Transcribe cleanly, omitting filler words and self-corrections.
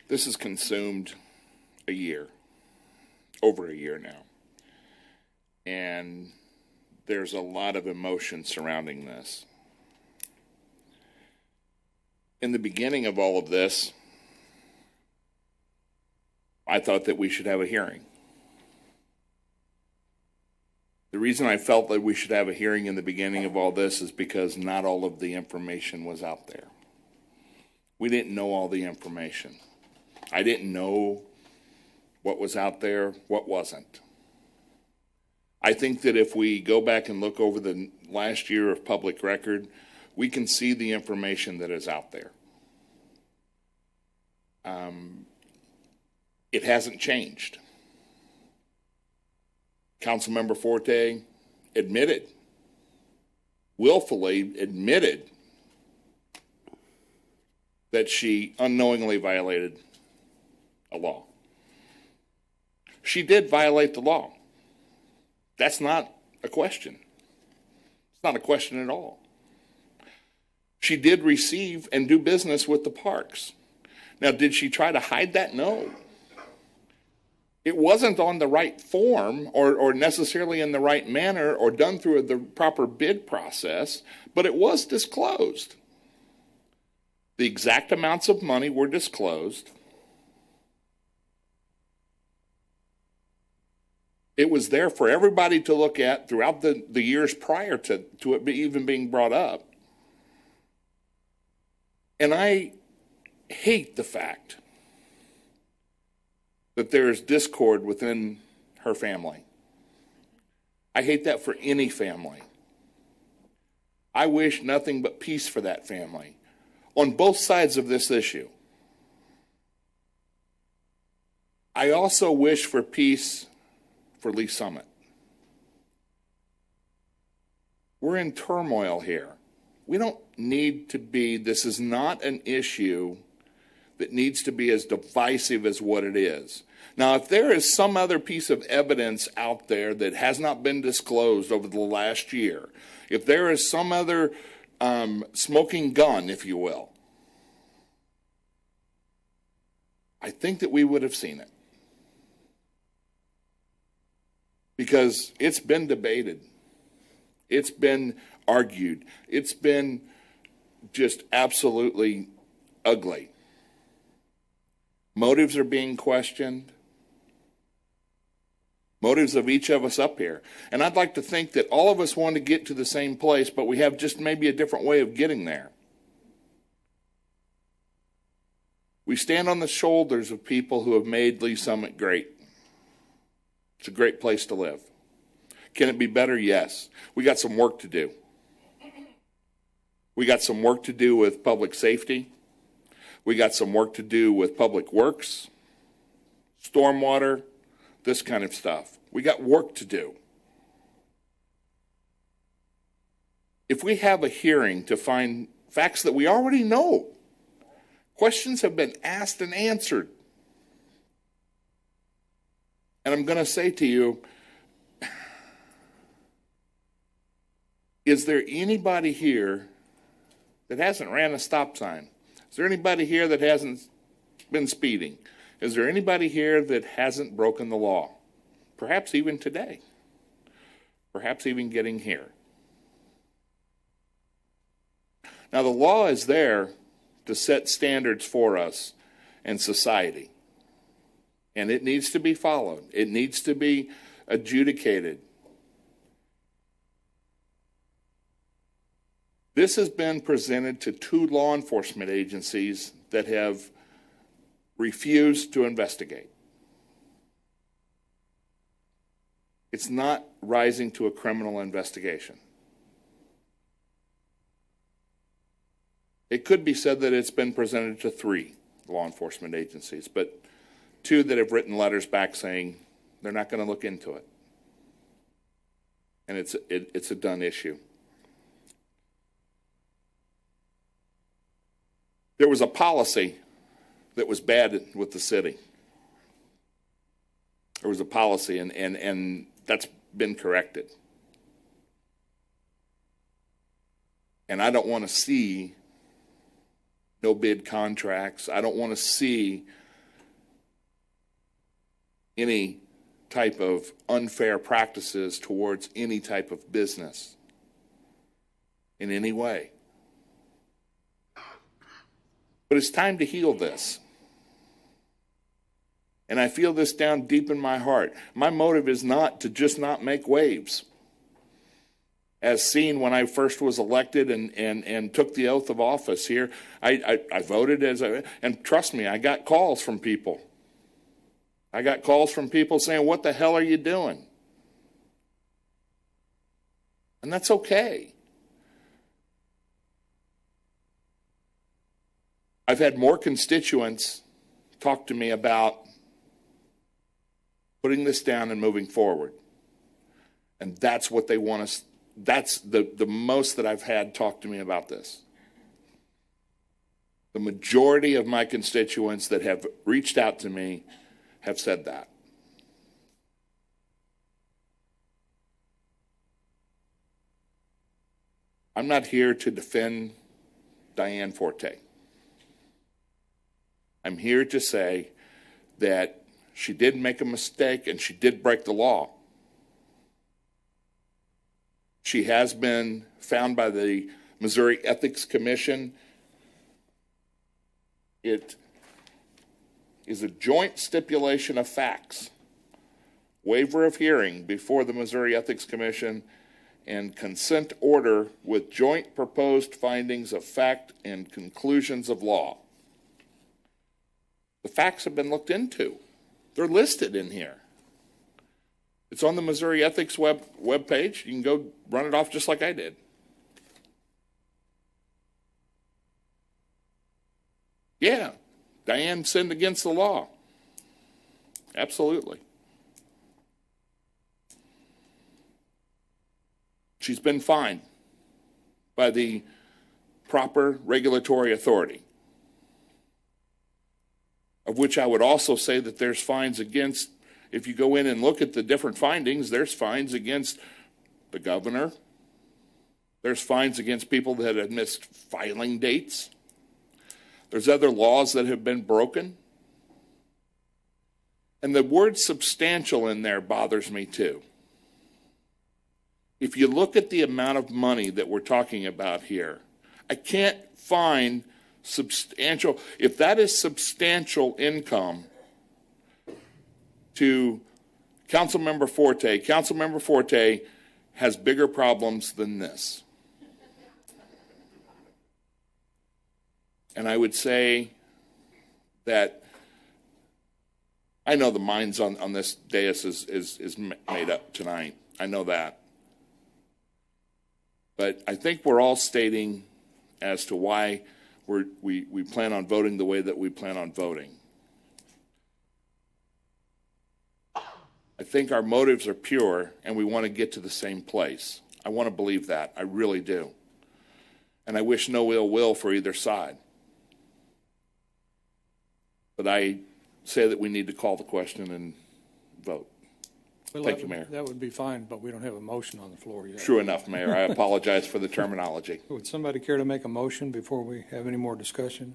This has consumed a year, over a year now. And there's a lot of emotion surrounding this. In the beginning of all of this, I thought that we should have a hearing. The reason I felt that we should have a hearing in the beginning of all this is because not all of the information was out there. We didn't know all the information. I didn't know what was out there, what wasn't. I think that if we go back and look over the last year of public record, we can see the information that is out there. It hasn't changed. Councilmember Forte willfully admitted that she unknowingly violated a law. She did violate the law. That's not a question. It's not a question at all. She did receive and do business with the parks. Now, did she try to hide that? No. It wasn't on the right form or necessarily in the right manner or done through the proper bid process, but it was disclosed. The exact amounts of money were disclosed. It was there for everybody to look at throughout the years prior to it even being brought up. And I hate the fact that there is discord within her family. I hate that for any family. I wish nothing but peace for that family on both sides of this issue. I also wish for peace for Lee Summit. We're in turmoil here. We don't need to be, this is not an issue that needs to be as divisive as what it is. Now, if there is some other piece of evidence out there that has not been disclosed over the last year, if there is some other smoking gun, if you will, I think that we would have seen it. Because it's been debated. It's been argued. It's been just absolutely ugly. Motives are being questioned. Motives of each of us up here. And I'd like to think that all of us want to get to the same place, but we have just maybe a different way of getting there. We stand on the shoulders of people who have made Lee Summit great. It's a great place to live. Can it be better? Yes. We got some work to do. We got some work to do with public safety. We got some work to do with public works, stormwater, this kind of stuff. We got work to do. If we have a hearing to find facts that we already know, questions have been asked and answered. And I'm going to say to you, is there anybody here that hasn't ran a stop sign? Is there anybody here that hasn't been speeding? Is there anybody here that hasn't broken the law? Perhaps even today. Perhaps even getting here. Now, the law is there to set standards for us and society. And it needs to be followed. It needs to be adjudicated. This has been presented to 2 law enforcement agencies that have refused to investigate. It's not rising to a criminal investigation. It could be said that it's been presented to 3 law enforcement agencies, but 2 that have written letters back saying they're not going to look into it. And it's a done issue. There was a policy that was bad with the city. There was a policy, and that's been corrected. And I don't want to see no bid contracts. I don't want to see any type of unfair practices towards any type of business in any way. But it's time to heal this. And I feel this down deep in my heart. My motive is not to just not make waves. As seen when I first was elected and took the oath of office here, I voted and trust me, I got calls from people. I got calls from people saying, "What the hell are you doing?" And that's okay. I've had more constituents talk to me about putting this down and moving forward. And that's what they want us. That's the most that I've had talk to me about this. The majority of my constituents that have reached out to me have said that. I'm not here to defend Diane Forte. I'm here to say that she did make a mistake and she did break the law. She has been found by the Missouri Ethics Commission. It is a joint stipulation of facts, waiver of hearing before the Missouri Ethics Commission, and consent order with joint proposed findings of fact and conclusions of law. The facts have been looked into. They're listed in here. It's on the Missouri Ethics webpage. You can go run it off just like I did. Yeah, Diane sinned against the law. Absolutely. She's been fined by the proper regulatory authority, of which I would also say that there's fines against, if you go in and look at the different findings, there's fines against the governor. There's fines against people that have missed filing dates. There's other laws that have been broken. And the word substantial in there bothers me too. If you look at the amount of money that we're talking about here, I can't find substantial, if that is substantial income to Councilmember Forte has bigger problems than this. And I would say that I know the minds on this dais is made up tonight. I know that. But I think we're all stating as to why we plan on voting the way that we plan on voting. I think our motives are pure and we want to get to the same place. I want to believe that. I really do. And I wish no ill will for either side. But I say that we need to call the question and vote. Well, Thank you, Mayor. That would be fine, but we don't have a motion on the floor yet. True enough, Mayor. I apologize for the terminology. Would somebody care to make a motion before we have any more discussion?